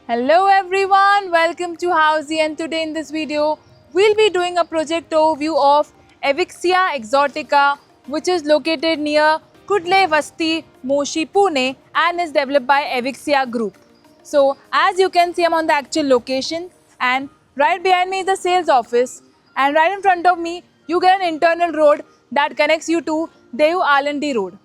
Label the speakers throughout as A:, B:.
A: Hello everyone, welcome to Housey, and today in this video we'll be doing a project overview of Evixia exotica, which is located near Kudle Vasti, Moshi, Pune, and is developed by Evixia Group. So as you can see, I'm on the actual location, and right behind me is the sales office, and right in front of me you get an internal road that connects you to Dev Alandi Road.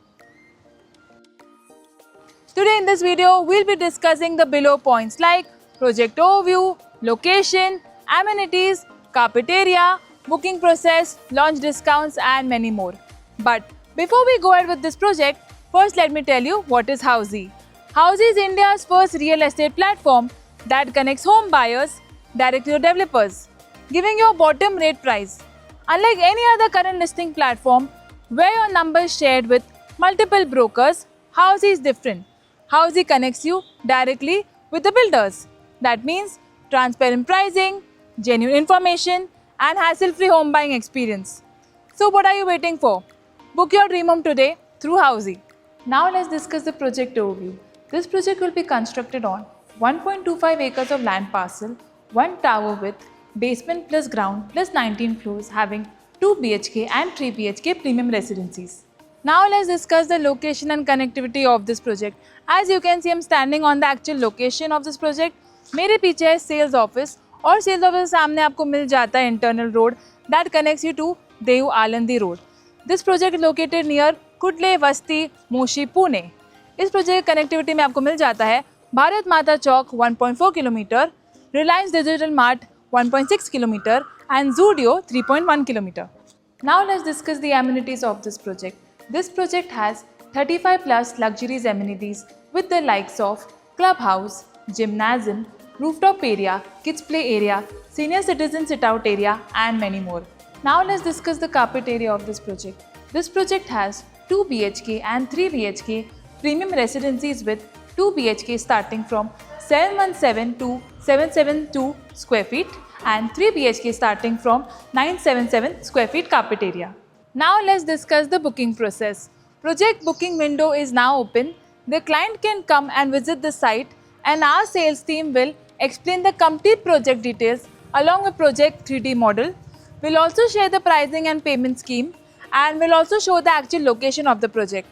A: Today in this video, we'll be discussing the below points like project overview, location, amenities, carpet area, booking process, launch discounts and many more. But before we go ahead with this project, first let me tell you what is Housey. Housey is India's first real estate platform that connects home buyers directly to developers, giving you a bottom rate price. Unlike any other current listing platform where your number is shared with multiple brokers, Housey is different. Housey connects you directly with the builders. That means transparent pricing, genuine information, and hassle-free home buying experience. So what are you waiting for? Book your dream home today through Housey. Now let's discuss the project overview. This project will be constructed on 1.25 acres of land parcel, one tower with basement plus ground plus 19 floors having 2 BHK and 3 BHK premium residencies. Now let's discuss the location and connectivity of this project. As you can see, I'm standing on the actual location of this project. मेरे पीछे है sales office और sales office के सामने आपको मिल जाता है internal road that connects you to Dev Alandi Road. This project is located near कुडले वस्ती मोशी पुणे. इस प्रोजेक्ट कनेक्टिविटी में आपको मिल जाता है Bharat Mata Chowk 1.4 kilometre, Reliance digital mart 1.6 kilometre and Zudio 3.1 kilometer. Now let's discuss the amenities of this project. This project has 35 plus luxuries amenities with the likes of clubhouse, gymnasium, rooftop area, kids play area, senior citizen sit out area and many more. Now let's discuss the carpet area of this project. This project has 2 BHK and 3 BHK premium residencies with 2 BHK starting from 717 to 772 square feet and 3 BHK starting from 977 square feet carpet area. Now let's discuss the booking process. Project booking window is now open. The client can come and visit the site and our sales team will explain the complete project details along with project 3D model. We'll also share the pricing and payment scheme and we'll also show the actual location of the project.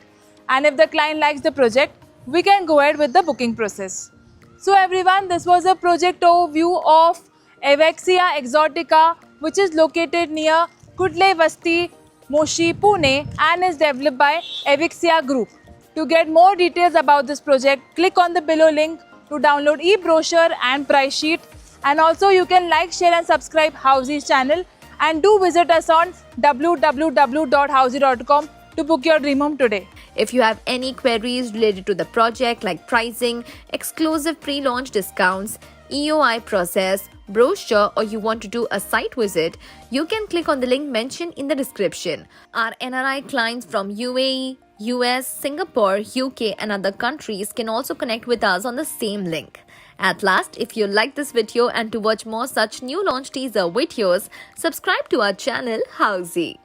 A: And if the client likes the project, we can go ahead with the booking process. So everyone, this was a project overview of Evixia exotica, which is located near Kudle Vasti, Moshi, Pune and is developed by Evixia Group. To get more details about this project, click on the below link to download e-brochure and price sheet. And also you can like, share and subscribe Housey's channel and do visit us on www.housey.com to book your dream home today.
B: If you have any queries related to the project like pricing, exclusive pre-launch discounts, EOI process, brochure or you want to do a site visit, you can click on the link mentioned in the description. Our NRI clients from UAE, US, Singapore, UK and other countries can also connect with us on the same link. At last, if you like this video and to watch more such new launch teaser videos, subscribe to our channel Housey.